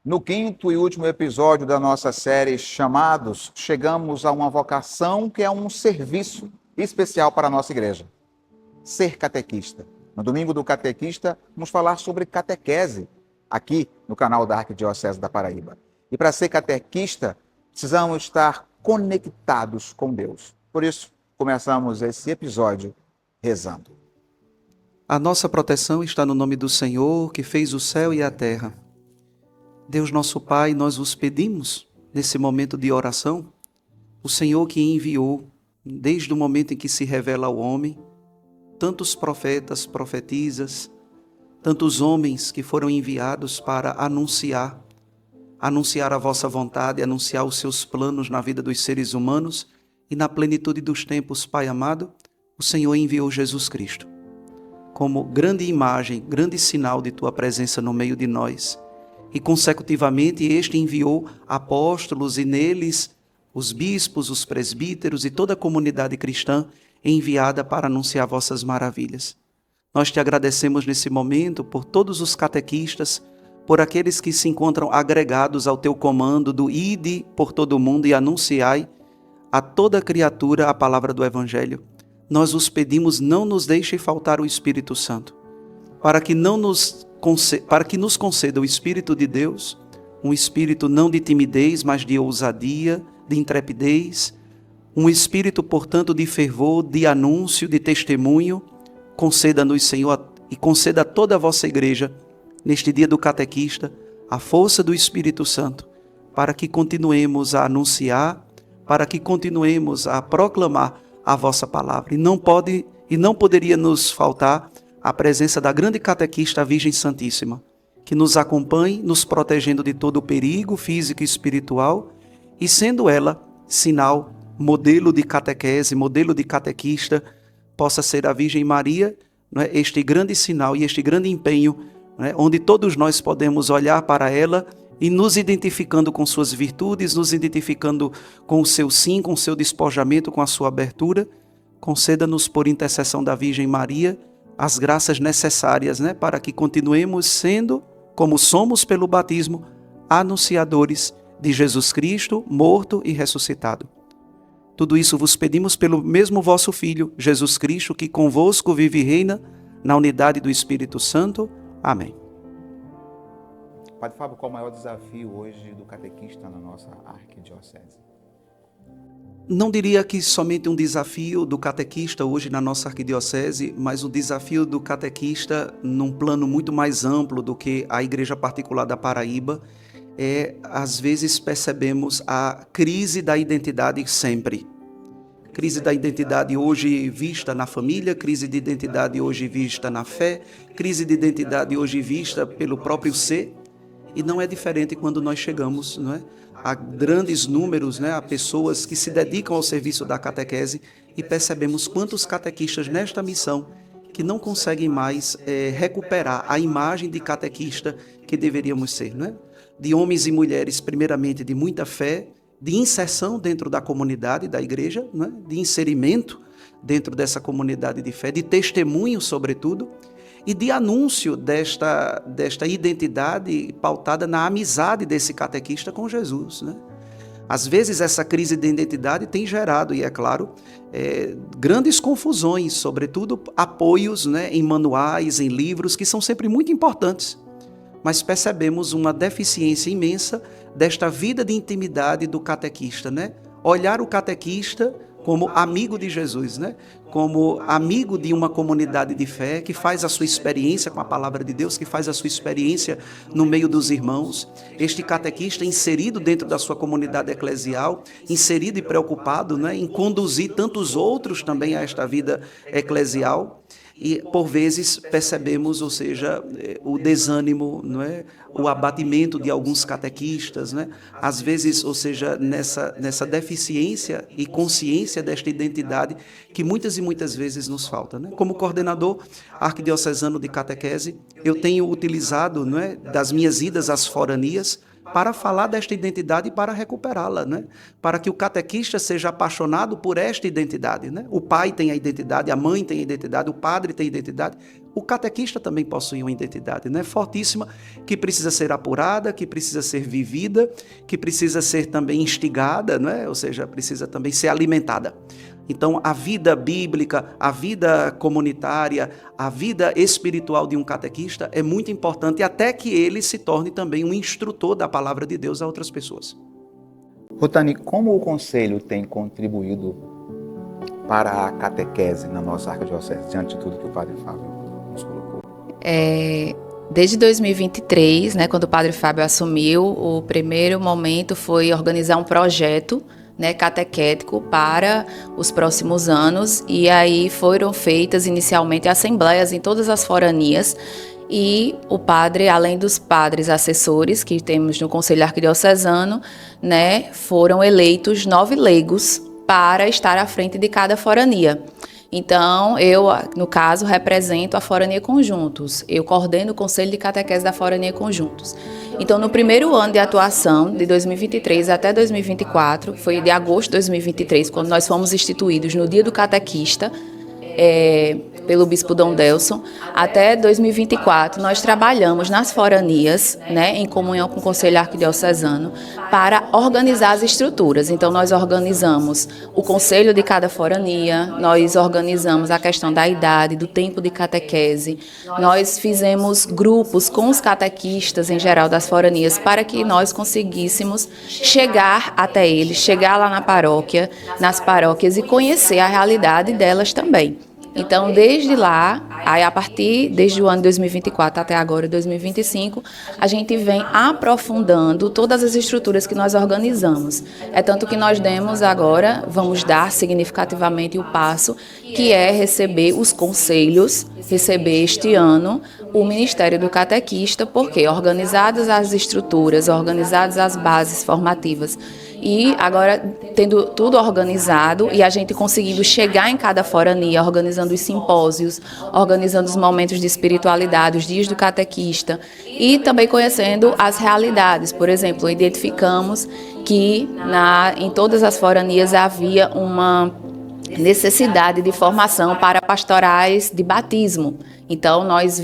No quinto e último episódio da nossa série Chamados, chegamos a uma vocação que é um serviço especial para a nossa igreja: ser catequista. No domingo do catequista, vamos falar sobre catequese, aqui no canal da Arquidiocese da Paraíba. E para ser catequista, precisamos estar conectados com Deus. Por isso, começamos esse episódio rezando. A nossa proteção está no nome do Senhor, que fez o céu e a terra. Deus nosso Pai, nós vos pedimos, nesse momento de oração, o Senhor que enviou, desde o momento em que se revela ao homem, tantos profetas, profetisas, tantos homens que foram enviados para anunciar a vossa vontade, anunciar os seus planos na vida dos seres humanos, e na plenitude dos tempos, Pai amado, o Senhor enviou Jesus Cristo, como grande imagem, grande sinal de tua presença no meio de nós. E consecutivamente este enviou apóstolos e neles os bispos, os presbíteros e toda a comunidade cristã enviada para anunciar vossas maravilhas. Nós te agradecemos nesse momento por todos os catequistas, por aqueles que se encontram agregados ao teu comando do ide por todo o mundo e anunciai a toda criatura a palavra do Evangelho. Nós os pedimos, não nos deixe faltar o Espírito Santo, para que nos conceda o Espírito de Deus, um espírito não de timidez, mas de ousadia, de intrepidez, um espírito, portanto, de fervor, de anúncio, de testemunho. Conceda-nos, Senhor, e conceda a toda a vossa igreja, neste dia do catequista, a força do Espírito Santo, para que continuemos a anunciar, para que continuemos a proclamar a vossa palavra. E não poderia nos faltar a presença da grande catequista, a Virgem Santíssima, que nos acompanhe, nos protegendo de todo o perigo físico e espiritual, e sendo ela sinal, modelo de catequese, modelo de catequista, possa ser a Virgem Maria, não é, este grande sinal e este grande empenho, não é, onde todos nós podemos olhar para ela e nos identificando com suas virtudes, nos identificando com o seu sim, com o seu despojamento, com a sua abertura. Conceda-nos, por intercessão da Virgem Maria, as graças necessárias, né, para que continuemos sendo, como somos pelo batismo, anunciadores de Jesus Cristo, morto e ressuscitado. Tudo isso vos pedimos pelo mesmo vosso Filho, Jesus Cristo, que convosco vive e reina na unidade do Espírito Santo. Amém. Padre Fábio, qual o maior desafio hoje do catequista na nossa arquidiocese? Não diria que somente um desafio do catequista hoje na nossa arquidiocese, mas o desafio do catequista num plano muito mais amplo do que a Igreja Particular da Paraíba. Às vezes percebemos a crise da identidade sempre. Crise da identidade hoje vista na família, crise de identidade hoje vista na fé, crise de identidade hoje vista pelo próprio ser. E não é diferente quando nós chegamos, não é, a grandes números, né, a pessoas que se dedicam ao serviço da catequese, e percebemos quantos catequistas nesta missão que não conseguem mais recuperar a imagem de catequista que deveríamos ser, não é? De homens e mulheres, primeiramente, de muita fé, de inserção dentro da comunidade da igreja, não é? De inserimento dentro dessa comunidade de fé, de testemunho, sobretudo, e de anúncio desta identidade pautada na amizade desse catequista com Jesus, né? Às vezes essa crise de identidade tem gerado, e é claro, grandes confusões, sobretudo apoios, né, em manuais, em livros, que são sempre muito importantes. Mas percebemos uma deficiência imensa desta vida de intimidade do catequista, né? Olhar o catequista como amigo de Jesus, né? Como amigo de uma comunidade de fé que faz a sua experiência com a palavra de Deus, que faz a sua experiência no meio dos irmãos. Este catequista inserido dentro da sua comunidade eclesial, inserido e preocupado, né, em conduzir tantos outros também a esta vida eclesial. E, por vezes, percebemos, ou seja, o desânimo, não é? O abatimento de alguns catequistas, né? Às vezes, ou seja, nessa deficiência e consciência desta identidade que muitas e muitas vezes nos falta, né? Como coordenador arquidiocesano de catequese, eu tenho utilizado, não é, das minhas idas às foranias para falar desta identidade e para recuperá-la, né? Para que o catequista seja apaixonado por esta identidade, né? O pai tem a identidade, a mãe tem a identidade, o padre tem a identidade, o catequista também possui uma identidade, né? Fortíssima, que precisa ser apurada, que precisa ser vivida, que precisa ser também instigada, né? Ou seja, precisa também ser alimentada. Então, a vida bíblica, a vida comunitária, a vida espiritual de um catequista é muito importante, até que ele se torne também um instrutor da palavra de Deus a outras pessoas. Rotani, como o Conselho tem contribuído para a catequese na nossa arquidiocese, diante de tudo que o Padre Fábio nos colocou? Desde 2023, né, quando o Padre Fábio assumiu, o primeiro momento foi organizar um projeto, né, catequético para os próximos anos, e aí foram feitas inicialmente assembleias em todas as foranias, e o padre, além dos padres assessores que temos no Conselho Arquidiocesano, né, foram eleitos 9 leigos para estar à frente de cada forania. Então, eu, no caso, represento a Forania Conjuntos. Eu coordeno o Conselho de Catequese da Forania Conjuntos. Então, no primeiro ano de atuação, de 2023 até 2024, foi de agosto de 2023, quando nós fomos instituídos no Dia do Catequista, pelo Bispo Dom Delson, até 2024 nós trabalhamos nas foranias, né, em comunhão com o Conselho Arquidiocesano, para organizar as estruturas. Então nós organizamos o conselho de cada forania, nós organizamos a questão da idade, do tempo de catequese, nós fizemos grupos com os catequistas em geral das foranias para que nós conseguíssemos chegar até eles, chegar lá na paróquia, nas paróquias e conhecer a realidade delas também. Então, desde lá, desde o ano 2024 até agora, 2025, a gente vem aprofundando todas as estruturas que nós organizamos. É tanto que nós vamos dar significativamente o passo, que é receber os conselhos, receber este ano o Ministério do Catequista, porque organizadas as estruturas, organizadas as bases formativas, e agora, tendo tudo organizado e a gente conseguindo chegar em cada forania, organizando os simpósios, organizando os momentos de espiritualidade, os dias do catequista e também conhecendo as realidades. Por exemplo, identificamos que em todas as foranias havia uma necessidade de formação para pastorais de batismo. Então, nós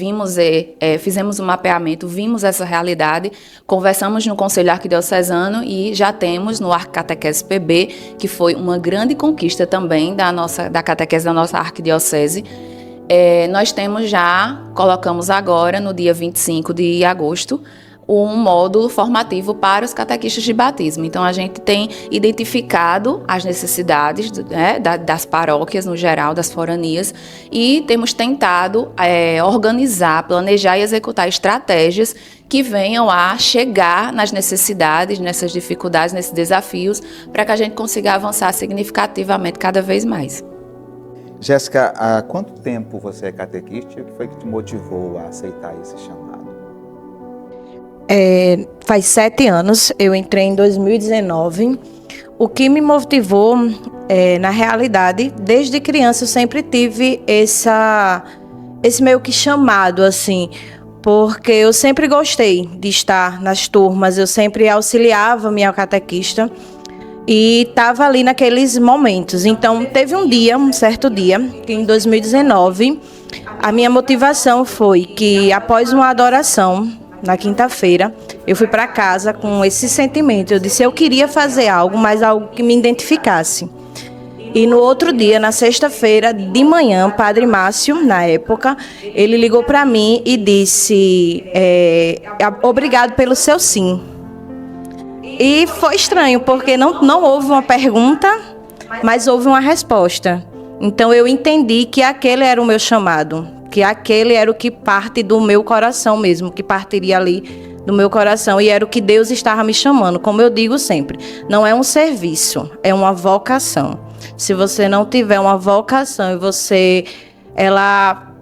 fizemos um mapeamento, vimos essa realidade, conversamos no Conselho Arquidiocesano e já temos no Arquicatequese PB, que foi uma grande conquista também da catequese da nossa arquidiocese. Nós colocamos agora, no dia 25 de agosto, um módulo formativo para os catequistas de batismo. Então, a gente tem identificado as necessidades, né, das paróquias no geral, das foranias, e temos tentado organizar, planejar e executar estratégias que venham a chegar nas necessidades, nessas dificuldades, nesses desafios, para que a gente consiga avançar significativamente cada vez mais. Jéssica, há quanto tempo você é catequista e o que foi que te motivou a aceitar esse chamado? Faz 7 anos, eu entrei em 2019. O que me motivou, na realidade, desde criança eu sempre tive esse meio que chamado, assim, porque eu sempre gostei de estar nas turmas, eu sempre auxiliava minha catequista e estava ali naqueles momentos. Então, teve um certo dia, que em 2019, a minha motivação foi que após uma adoração, na quinta-feira, eu fui para casa com esse sentimento. Eu disse, eu queria fazer algo, mas algo que me identificasse. E no outro dia, na sexta-feira, de manhã, Padre Márcio, na época, ele ligou para mim e disse, obrigado pelo seu sim. E foi estranho, porque não houve uma pergunta, mas houve uma resposta. Então eu entendi que aquele era o meu chamado, que aquele era o que parte do meu coração mesmo, que partiria ali do meu coração, e era o que Deus estava me chamando. Como eu digo sempre, não é um serviço, é uma vocação. Se você não tiver uma vocação e ela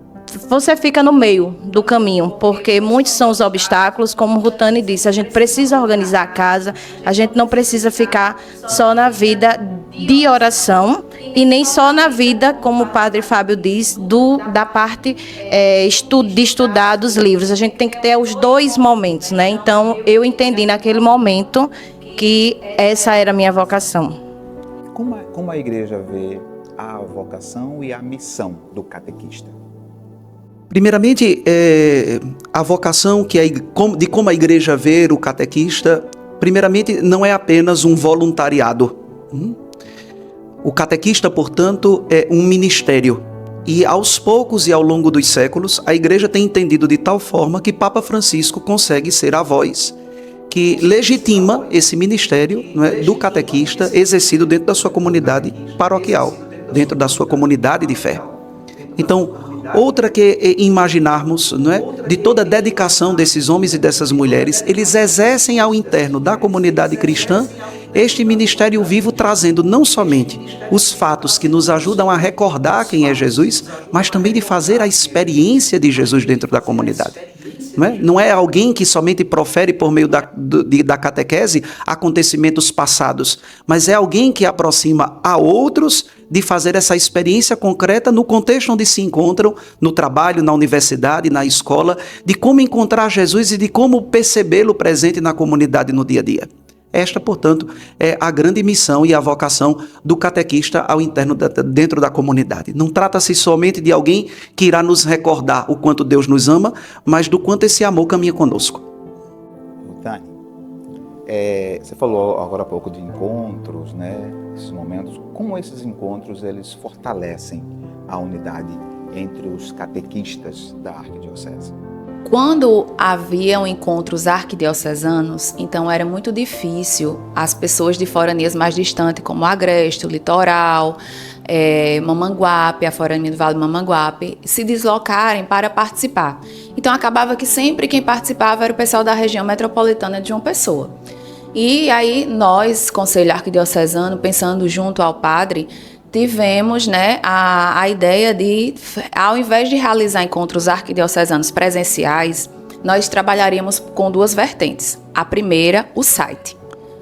você fica no meio do caminho, porque muitos são os obstáculos, como o Rutani disse, a gente precisa organizar a casa, a gente não precisa ficar só na vida de oração e nem só na vida, como o Padre Fábio diz, da parte de estudar dos livros. A gente tem que ter os dois momentos, né? Então, eu entendi naquele momento que essa era a minha vocação. Como a igreja vê a vocação e a missão do catequista? Primeiramente, a vocação de como a igreja vê o catequista, primeiramente, não é apenas um voluntariado. O catequista, portanto, é um ministério. E aos poucos e ao longo dos séculos, a igreja tem entendido de tal forma que Papa Francisco consegue ser a voz que legitima esse ministério, não é, do catequista exercido dentro da sua comunidade paroquial, dentro da sua comunidade de fé. Então, outra que imaginarmos, não é, de toda a dedicação desses homens e dessas mulheres, eles exercem ao interno da comunidade cristã este ministério vivo, trazendo não somente os fatos que nos ajudam a recordar quem é Jesus, mas também de fazer a experiência de Jesus dentro da comunidade. Não é alguém que somente profere por meio da catequese acontecimentos passados, mas é alguém que aproxima a outros de fazer essa experiência concreta no contexto onde se encontram, no trabalho, na universidade, na escola, de como encontrar Jesus e de como percebê-lo presente na comunidade no dia a dia. Esta, portanto, é a grande missão e a vocação do catequista ao interno dentro da comunidade. Não trata-se somente de alguém que irá nos recordar o quanto Deus nos ama, mas do quanto esse amor caminha conosco. Tânia, você falou agora há pouco de encontros, né? Esses momentos. Como esses encontros eles fortalecem a unidade entre os catequistas da arquidiocese? Quando haviam encontros arquidiocesanos, então era muito difícil as pessoas de foranias mais distantes, como Agreste, o Litoral, Mamanguape, a forania do Vale do Mamanguape, se deslocarem para participar. Então acabava que sempre quem participava era o pessoal da região metropolitana de João Pessoa. E aí nós, Conselho Arquidiocesano, pensando junto ao padre, tivemos, né, a ideia de, ao invés de realizar encontros arquidiocesanos presenciais, nós trabalharíamos com duas vertentes. A primeira, o site,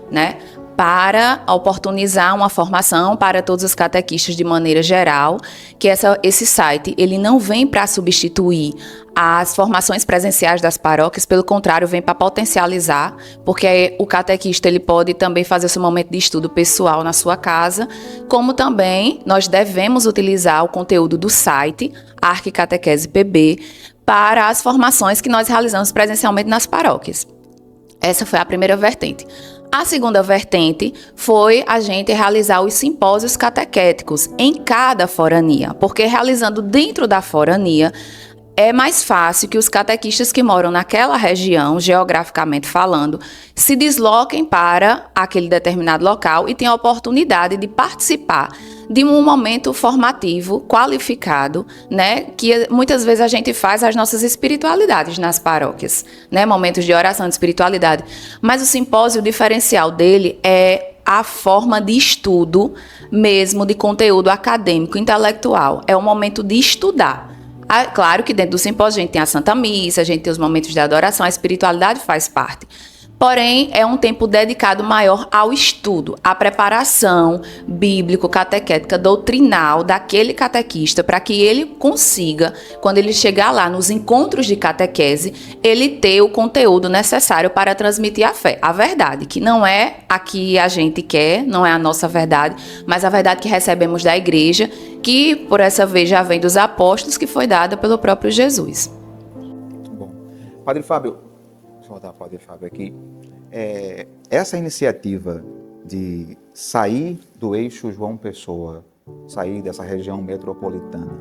né, para oportunizar uma formação para todos os catequistas de maneira geral, que esse site ele não vem para substituir as formações presenciais das paróquias, pelo contrário, vem para potencializar, porque o catequista ele pode também fazer seu momento de estudo pessoal na sua casa, como também nós devemos utilizar o conteúdo do site Arquicatequese PB para as formações que nós realizamos presencialmente nas paróquias. Essa foi a primeira vertente. A segunda vertente foi a gente realizar os simpósios catequéticos em cada forania, porque realizando dentro da forania, é mais fácil que os catequistas que moram naquela região, geograficamente falando, se desloquem para aquele determinado local e tenham a oportunidade de participar de um momento formativo, qualificado, né, que muitas vezes a gente faz as nossas espiritualidades nas paróquias, né, momentos de oração, de espiritualidade. Mas o simpósio, o diferencial dele é a forma de estudo mesmo, de conteúdo acadêmico, intelectual. É um momento de estudar. Claro que dentro do simpósio a gente tem a Santa Missa, a gente tem os momentos de adoração, a espiritualidade faz parte. Porém, é um tempo dedicado maior ao estudo, à preparação bíblico-catequética doutrinal daquele catequista, para que ele consiga, quando ele chegar lá nos encontros de catequese, ele ter o conteúdo necessário para transmitir a fé. A verdade, que não é a que a gente quer, não é a nossa verdade, mas a verdade que recebemos da igreja, que por essa vez já vem dos apóstolos, que foi dada pelo próprio Jesus. Muito bom. Padre Fábio, deixa eu botar o Padre Fábio aqui. Essa iniciativa de sair do eixo João Pessoa, sair dessa região metropolitana,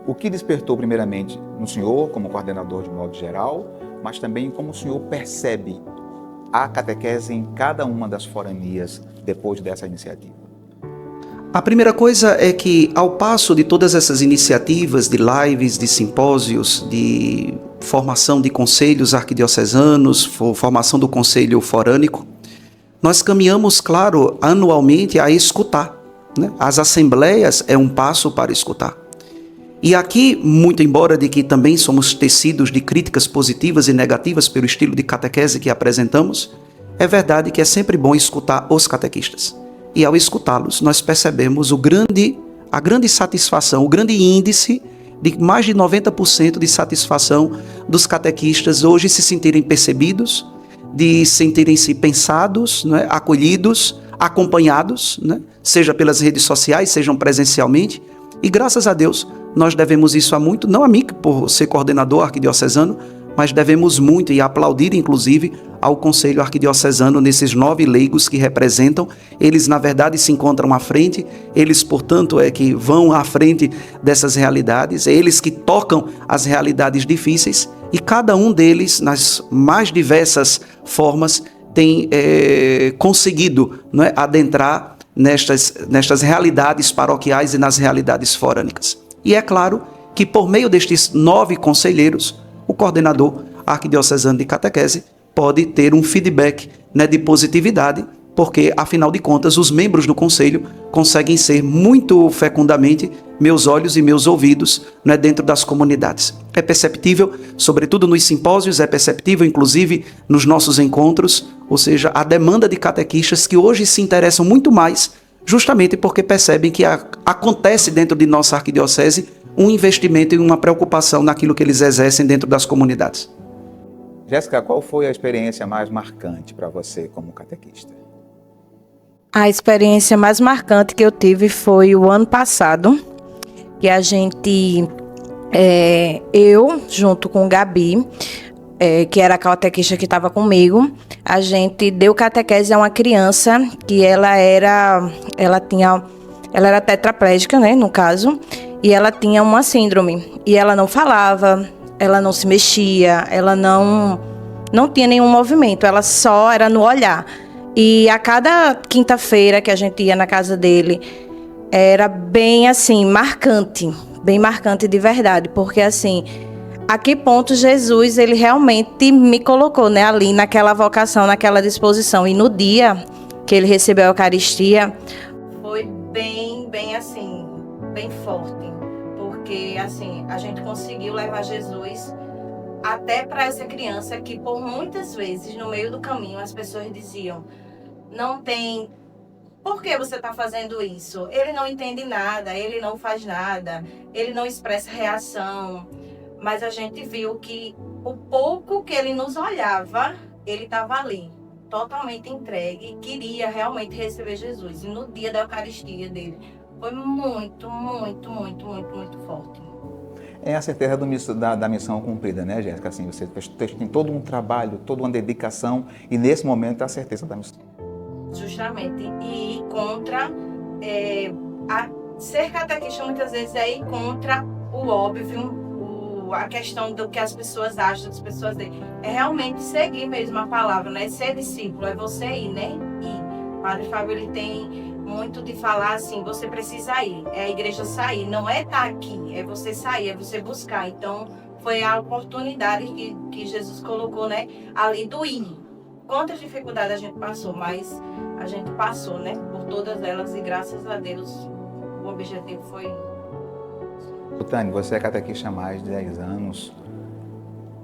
o que despertou primeiramente no senhor, como coordenador de modo geral, mas também como o senhor percebe a catequese em cada uma das foranias depois dessa iniciativa? A primeira coisa é que, ao passo de todas essas iniciativas de lives, de simpósios, de formação de conselhos arquidiocesanos, formação do conselho forânico, nós caminhamos, claro, anualmente a escutar, né? As assembleias é um passo para escutar. E aqui, muito embora de que também somos tecidos de críticas positivas e negativas pelo estilo de catequese que apresentamos, é verdade que é sempre bom escutar os catequistas. E ao escutá-los, nós percebemos a grande satisfação, o grande índice de mais de 90% de satisfação dos catequistas hoje se sentirem percebidos, de sentirem-se pensados, né, acolhidos, acompanhados, né, seja pelas redes sociais, sejam presencialmente. E graças a Deus, nós devemos isso a muito, não a mim por ser coordenador arquidiocesano, mas devemos muito e aplaudir inclusive ao Conselho Arquidiocesano nesses 9 leigos que representam. Eles na verdade se encontram à frente, eles portanto é que vão à frente dessas realidades, é eles que tocam as realidades difíceis e cada um deles nas mais diversas formas tem conseguido, não é, adentrar nestas realidades paroquiais e nas realidades forânicas. E é claro que por meio destes 9 conselheiros, o coordenador arquidiocesano de catequese pode ter um feedback, né, de positividade, porque, afinal de contas, os membros do conselho conseguem ser muito fecundamente meus olhos e meus ouvidos, né, dentro das comunidades. É perceptível, sobretudo nos simpósios, é perceptível, inclusive, nos nossos encontros, ou seja, a demanda de catequistas que hoje se interessam muito mais, justamente porque percebem que acontece dentro de nossa arquidiocese um investimento e uma preocupação naquilo que eles exercem dentro das comunidades. Jéssica, qual foi a experiência mais marcante para você como catequista? A experiência mais marcante que eu tive foi o ano passado, que a gente, eu, junto com o Gabi, que era a catequista que estava comigo, a gente deu catequese a uma criança que ela era tetraplégica, né, no caso, e ela tinha uma síndrome, e ela não falava, ela não se mexia, ela não tinha nenhum movimento, ela só era no olhar. E a cada quinta-feira que a gente ia na casa dele, era bem assim, bem marcante de verdade, porque assim, a que ponto Jesus, ele realmente me colocou, né, ali naquela vocação, naquela disposição. E no dia que ele recebeu a Eucaristia, foi bem assim, bem forte, porque assim, a gente conseguiu levar Jesus até para essa criança que por muitas vezes no meio do caminho as pessoas diziam: não tem, por que você está fazendo isso? Ele não entende nada, ele não faz nada, ele não expressa reação. Mas a gente viu que o pouco que ele nos olhava, ele estava ali, totalmente entregue, queria realmente receber Jesus. E no dia da Eucaristia dele, foi muito forte. É a certeza da missão cumprida, né, Jéssica? Assim, você tem todo um trabalho, toda uma dedicação e nesse momento é a certeza da missão. Justamente. E ir contra, ser catequista muitas vezes é ir contra o óbvio, a questão do que as pessoas acham, das pessoas dele. É realmente seguir mesmo a palavra, né? Ser discípulo, é você ir, né? Ir. O Padre Fábio, ele tem muito de falar assim, você precisa ir, é a igreja sair, não é estar aqui, é você sair, é você buscar. Então, foi a oportunidade que Jesus colocou, né? Ali do ir. Quantas dificuldades a gente passou, mas a gente passou, né? Por todas elas e graças a Deus o objetivo foi... Tânia, você é catequista há mais de 10 anos.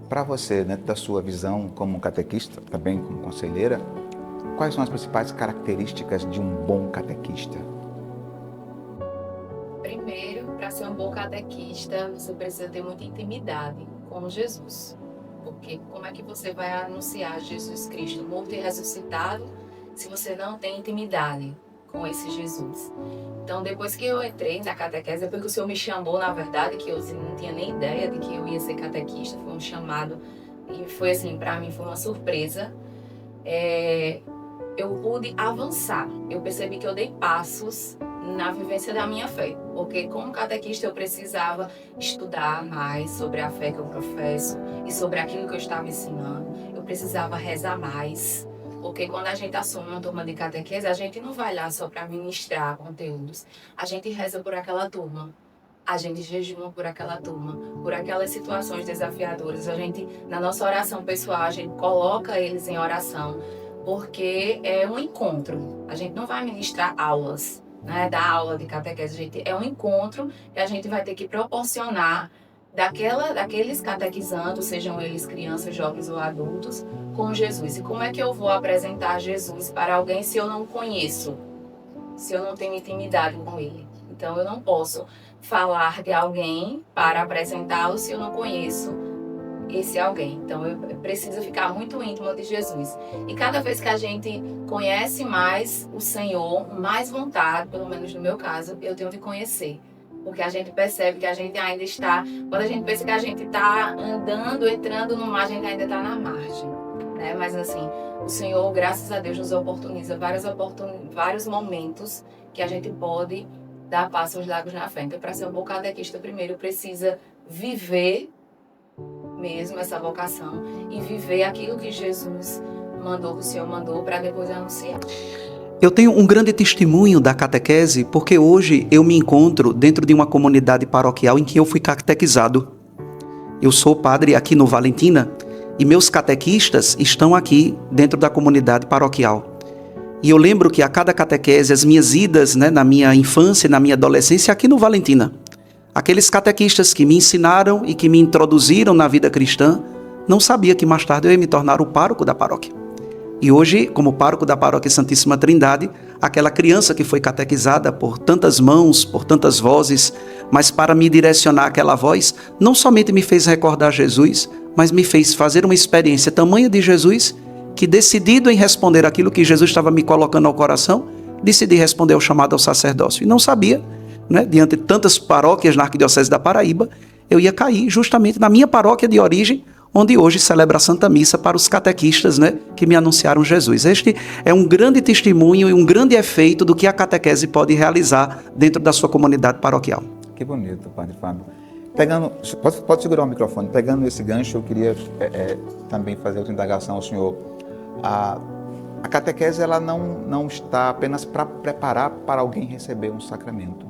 Para você, dentro da sua visão como catequista, também como conselheira, quais são as principais características de um bom catequista? Primeiro, para ser um bom catequista, você precisa ter muita intimidade com Jesus. Porque como é que você vai anunciar Jesus Cristo morto e ressuscitado se você não tem intimidade com esse Jesus? Então, depois que eu entrei na catequese, depois que o Senhor me chamou, na verdade, que eu não tinha nem ideia de que eu ia ser catequista, foi um chamado, e foi assim, para mim foi uma surpresa. Eu pude avançar, eu percebi que eu dei passos na vivência da minha fé, porque como catequista eu precisava estudar mais sobre a fé que eu professo e sobre aquilo que eu estava ensinando, eu precisava rezar mais. Porque quando a gente assume uma turma de catequese, a gente não vai lá só para ministrar conteúdos. A gente reza por aquela turma. A gente jejuma por aquela turma, por aquelas situações desafiadoras. A gente, na nossa oração pessoal, a gente coloca eles em oração, porque é um encontro. A gente não vai ministrar aulas. né, da aula de catequese. É um encontro que a gente vai ter que proporcionar daqueles catequizandos, sejam eles crianças, jovens ou adultos, com Jesus. E como é que eu vou apresentar Jesus para alguém se eu não conheço, se eu não tenho intimidade com ele? Então eu não posso falar de alguém para apresentá-lo se eu não conheço esse alguém. Então eu preciso ficar muito íntima de Jesus. E cada vez que a gente conhece mais o Senhor, mais vontade, pelo menos no meu caso, eu tenho de conhecer. Porque a gente percebe que a gente ainda está, quando a gente pensa que a gente está andando, entrando no mar, a gente ainda está na margem, né? Mas assim, o Senhor, graças a Deus, nos oportuniza vários momentos que a gente pode dar passo aos largos na frente. Então, para ser um bom catequista, primeiro precisa viver mesmo essa vocação e viver aquilo que Jesus mandou, que o Senhor mandou, para depois anunciar. Eu tenho um grande testemunho da catequese porque hoje eu me encontro dentro de uma comunidade paroquial em que eu fui catequizado. Eu sou padre aqui no Valentina e meus catequistas estão aqui dentro da comunidade paroquial. E eu lembro que a cada catequese, as minhas idas, né, na minha infância e na minha adolescência aqui no Valentina, aqueles catequistas que me ensinaram e que me introduziram na vida cristã, não sabia que mais tarde eu ia me tornar o pároco da paróquia. E hoje, como pároco da Paróquia Santíssima Trindade, aquela criança que foi catequizada por tantas mãos, por tantas vozes, mas para me direcionar aquela voz, não somente me fez recordar Jesus, mas me fez fazer uma experiência tamanha de Jesus, que decidido em responder aquilo que Jesus estava me colocando ao coração, decidi responder ao chamado ao sacerdócio. E não sabia, né, diante de tantas paróquias na Arquidiocese da Paraíba, eu ia cair justamente na minha paróquia de origem, onde hoje celebra a Santa Missa para os catequistas, né, que me anunciaram Jesus. Este é um grande testemunho e um grande efeito do que a catequese pode realizar dentro da sua comunidade paroquial. Que bonito, Padre Fábio. Pode segurar o microfone. Pegando esse gancho, eu queria também fazer outra indagação ao senhor. A catequese ela não está apenas para preparar para alguém receber um sacramento,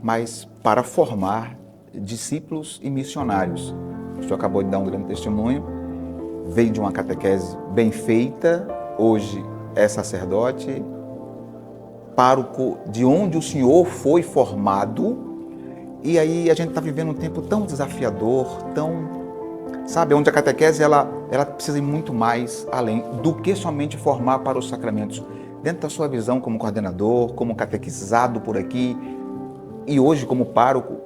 mas para formar discípulos e missionários. O senhor acabou de dar um grande testemunho, veio de uma catequese bem feita, hoje é sacerdote, pároco de onde o senhor foi formado, e aí a gente está vivendo um tempo tão desafiador, onde a catequese ela precisa ir muito mais além do que somente formar para os sacramentos. Dentro da sua visão como coordenador, como catequizado por aqui, e hoje como pároco,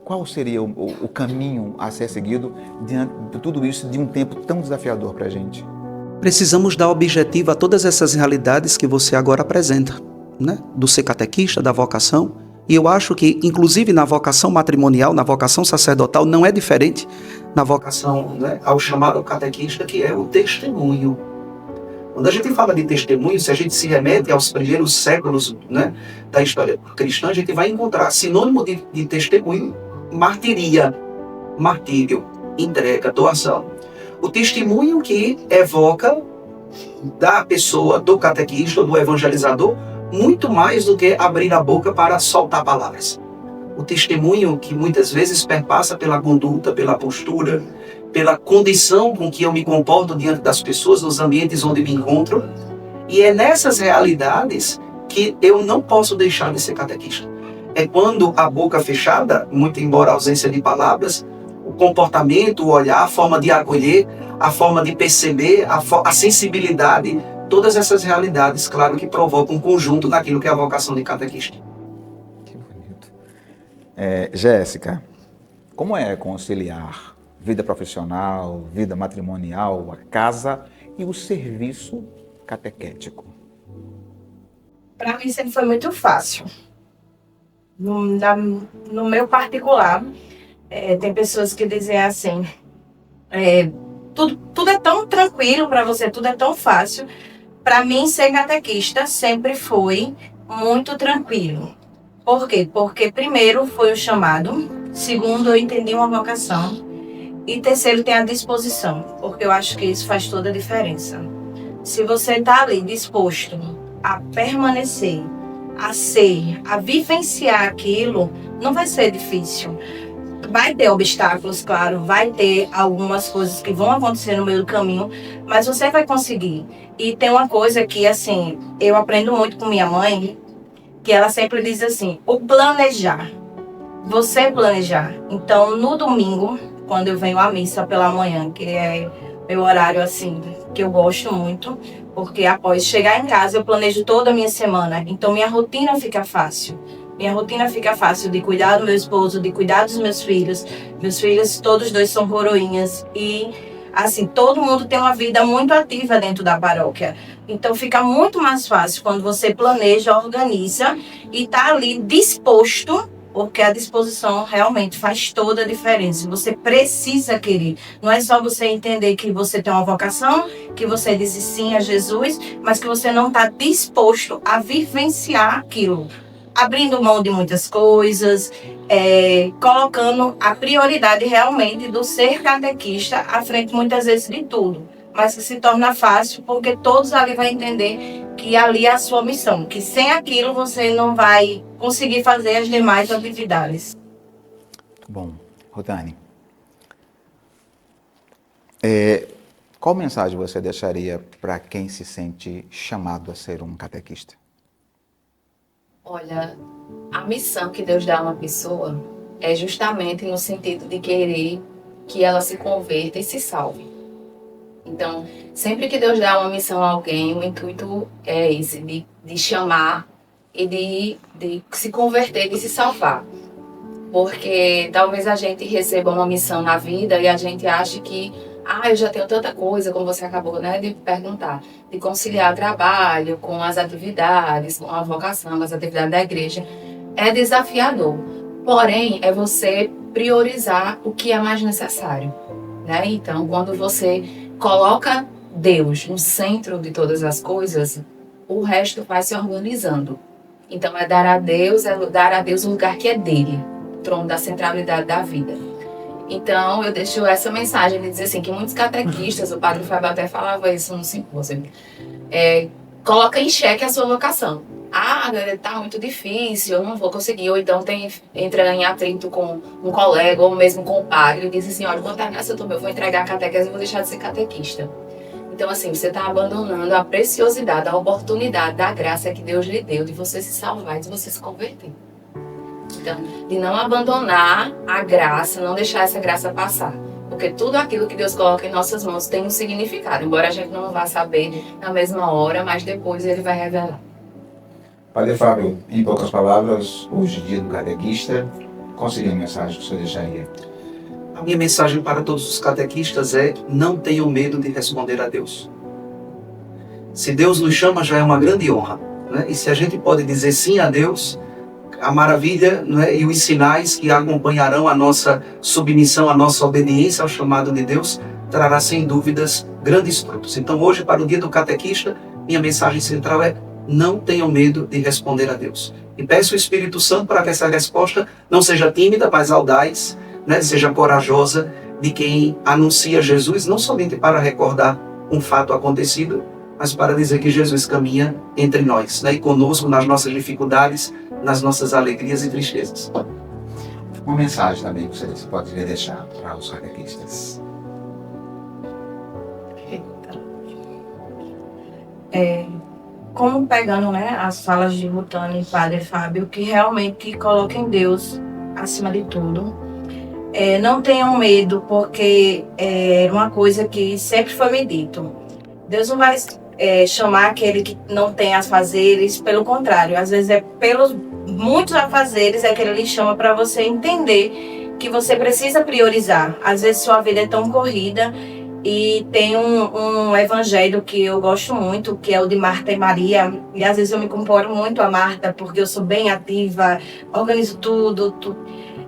qual seria o caminho a ser seguido diante de tudo isso, de um tempo tão desafiador para a gente? Precisamos dar objetivo a todas essas realidades que você agora apresenta, né? Do ser catequista, da vocação. E eu acho que, inclusive na vocação matrimonial, na vocação sacerdotal, não é diferente na vocação, né, ao chamado catequista, que é o testemunho. Quando a gente fala de testemunho, se a gente se remete aos primeiros séculos, né, da história cristã, a gente vai encontrar sinônimo de testemunho: martírio, entrega, doação. O testemunho que evoca da pessoa, do catequista, do evangelizador, muito mais do que abrir a boca para soltar palavras. O testemunho que muitas vezes perpassa pela conduta, pela postura, pela condição com que eu me comporto diante das pessoas, nos ambientes onde me encontro. E é nessas realidades que eu não posso deixar de ser catequista. É quando a boca fechada, muito embora a ausência de palavras, o comportamento, o olhar, a forma de acolher, a forma de perceber, a sensibilidade, todas essas realidades, claro, que provocam um conjunto naquilo que é a vocação de catequista. Que bonito. Jéssica, como é conciliar vida profissional, vida matrimonial, a casa e o serviço catequético? Para mim sempre foi muito fácil. No meu particular, tem pessoas que dizem assim, tudo é tão tranquilo para você, tudo é tão fácil. Para mim, ser catequista sempre foi muito tranquilo. Por quê? Porque primeiro foi o chamado, segundo eu entendi uma vocação, e terceiro tem a disposição, porque eu acho que isso faz toda a diferença. Se você está ali disposto a permanecer, a ser, a vivenciar aquilo, não vai ser difícil. Vai ter obstáculos, claro, vai ter algumas coisas que vão acontecer no meio do caminho, mas você vai conseguir. E tem uma coisa que, assim, eu aprendo muito com minha mãe, que ela sempre diz assim, o planejar. Você planejar. Então, no domingo, quando eu venho à missa pela manhã, que é meu horário assim, que eu gosto muito, porque após chegar em casa eu planejo toda a minha semana. Então, minha rotina fica fácil. Minha rotina fica fácil de cuidar do meu esposo, de cuidar dos meus filhos. Meus filhos, todos dois são coroinhas. E, assim, todo mundo tem uma vida muito ativa dentro da paróquia. Então, fica muito mais fácil quando você planeja, organiza e está ali disposto, porque a disposição realmente faz toda a diferença. Você precisa querer. Não é só você entender que você tem uma vocação, que você diz sim a Jesus, mas que você não está disposto a vivenciar aquilo. Abrindo mão de muitas coisas, colocando a prioridade realmente do ser catequista à frente muitas vezes de tudo. Mas que se torna fácil porque todos ali vão entender que ali é a sua missão, que sem aquilo você não vai conseguir fazer as demais atividades. Bom, Rutane, qual mensagem você deixaria para quem se sente chamado a ser um catequista? Olha, a missão que Deus dá a uma pessoa é justamente no sentido de querer que ela se converta e se salve. Então, sempre que Deus dá uma missão a alguém, o intuito é esse, de chamar e de se converter, de se salvar. Porque talvez a gente receba uma missão na vida e a gente ache que eu já tenho tanta coisa, como você acabou, né, de perguntar, de conciliar trabalho com as atividades, com a vocação, com as atividades da igreja. É desafiador, porém é você priorizar o que é mais necessário, né? Então, quando você coloca Deus no centro de todas as coisas, o resto vai se organizando. Então, é dar a Deus o lugar que é dele, o trono da centralidade da vida. Então, eu deixo essa mensagem de dizer assim, que muitos catequistas, o padre Fábio até falava isso no simpósio, coloca em xeque a sua vocação. Tá muito difícil, eu não vou conseguir. Ou então entra em atrito com um colega ou mesmo com o padre e diz assim, olha, quanto a graça eu tomei, eu vou entregar a catequese e vou deixar de ser catequista. Então, assim, você está abandonando a preciosidade, a oportunidade da graça que Deus lhe deu de você se salvar e de você se converter. Então, de não abandonar a graça, não deixar essa graça passar. Porque tudo aquilo que Deus coloca em nossas mãos tem um significado, embora a gente não vá saber na mesma hora, mas depois Ele vai revelar. Padre Fábio, em poucas palavras, hoje, dia do catequista, qual seria a mensagem que o senhor deixaria? A minha mensagem para todos os catequistas é: não tenham medo de responder a Deus. Se Deus nos chama, já é uma grande honra, né? E se a gente pode dizer sim a Deus, a maravilha, né, e os sinais que acompanharão a nossa submissão, a nossa obediência ao chamado de Deus, trará sem dúvidas grandes frutos. Então hoje, para o dia do catequista, minha mensagem central é: não tenham medo de responder a Deus. E peço o Espírito Santo para que essa resposta não seja tímida, mas audaz, né, seja corajosa, de quem anuncia Jesus, não somente para recordar um fato acontecido, mas para dizer que Jesus caminha entre nós, né, e conosco nas nossas dificuldades, nas nossas alegrias e tristezas. Uma mensagem também que você pode deixar para os catequistas. Como pegando, né, as falas de Rutane e Padre Fábio, que realmente coloquem Deus acima de tudo. Não tenham medo, porque é uma coisa que sempre foi me dito. Deus não vai chamar aquele que não tem afazeres, pelo contrário, às vezes é pelos muitos afazeres é que Ele lhe chama para você entender que você precisa priorizar. Às vezes sua vida é tão corrida. E tem um evangelho que eu gosto muito, que é o de Marta e Maria. E às vezes eu me comparo muito a Marta, porque eu sou bem ativa, organizo tudo.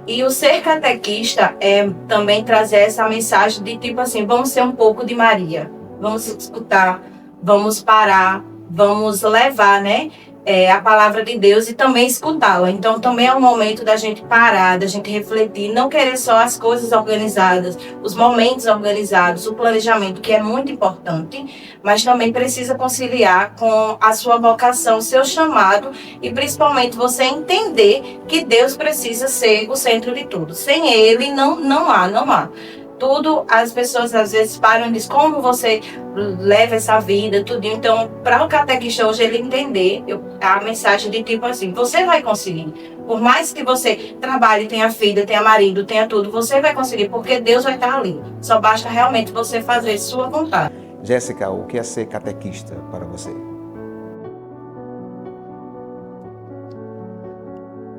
E o ser catequista é também trazer essa mensagem de tipo assim, vamos ser um pouco de Maria. Vamos escutar, vamos parar, vamos levar, né? A palavra de Deus e também escutá-la. Então também é um momento da gente parar, da gente refletir, não querer só as coisas organizadas, os momentos organizados, o planejamento, que é muito importante, mas também precisa conciliar com a sua vocação, seu chamado e principalmente você entender que Deus precisa ser o centro de tudo. Sem Ele não há. tudo, as pessoas às vezes param e dizem como você leva essa vida, tudo. Então, para o catequista hoje ele entender a mensagem de tipo assim, você vai conseguir. Por mais que você trabalhe, tenha filha, tenha marido, tenha tudo, você vai conseguir, porque Deus vai estar ali. Só basta realmente você fazer sua vontade. Jéssica, o que é ser catequista para você?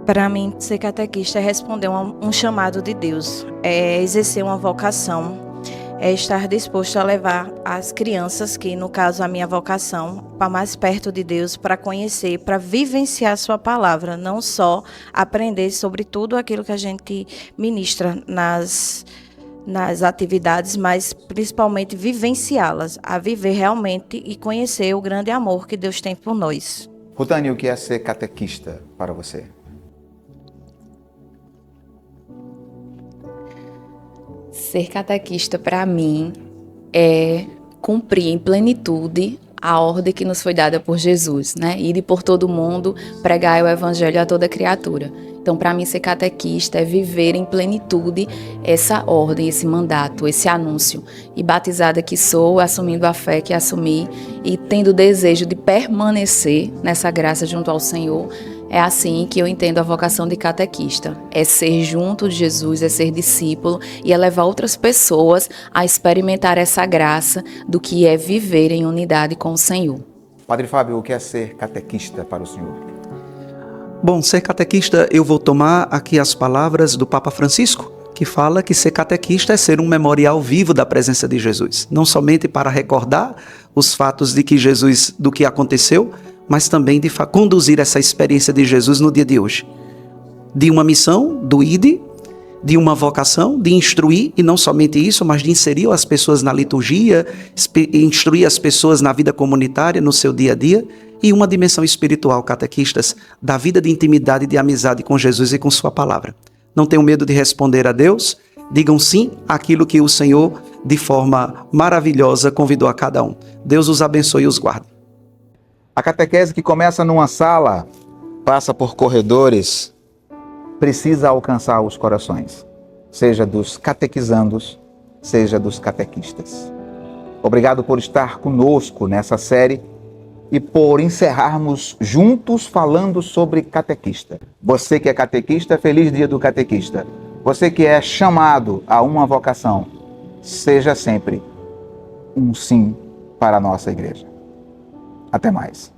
Para mim, ser catequista é responder um chamado de Deus, é exercer uma vocação, é estar disposto a levar as crianças, que no caso a minha vocação, para mais perto de Deus, para conhecer, para vivenciar a sua palavra, não só aprender sobre tudo aquilo que a gente ministra nas atividades, mas principalmente vivenciá-las, a viver realmente e conhecer o grande amor que Deus tem por nós. Rutane, o que é ser catequista para você? Ser catequista, para mim, é cumprir em plenitude a ordem que nos foi dada por Jesus, né? Ir por todo mundo, pregar o evangelho a toda criatura. Então, para mim, ser catequista é viver em plenitude essa ordem, esse mandato, esse anúncio. E batizada que sou, assumindo a fé que assumi e tendo o desejo de permanecer nessa graça junto ao Senhor, é assim que eu entendo a vocação de catequista. É ser junto de Jesus, é ser discípulo e é levar outras pessoas a experimentar essa graça do que é viver em unidade com o Senhor. Padre Fábio, o que é ser catequista para o senhor? Bom, ser catequista, eu vou tomar aqui as palavras do Papa Francisco, que fala que ser catequista é ser um memorial vivo da presença de Jesus. Não somente para recordar os fatos de que Jesus, do que aconteceu, mas também de conduzir essa experiência de Jesus no dia de hoje. De uma missão, do ID, de uma vocação, de instruir, e não somente isso, mas de inserir as pessoas na liturgia, instruir as pessoas na vida comunitária, no seu dia a dia, e uma dimensão espiritual, catequistas, da vida de intimidade e de amizade com Jesus e com sua palavra. Não tenham medo de responder a Deus, digam sim àquilo que o Senhor, de forma maravilhosa, convidou a cada um. Deus os abençoe e os guarde. A catequese que começa numa sala, passa por corredores, precisa alcançar os corações, seja dos catequizandos, seja dos catequistas. Obrigado por estar conosco nessa série e por encerrarmos juntos falando sobre catequista. Você que é catequista, feliz dia do catequista. Você que é chamado a uma vocação, seja sempre um sim para a nossa igreja. Até mais.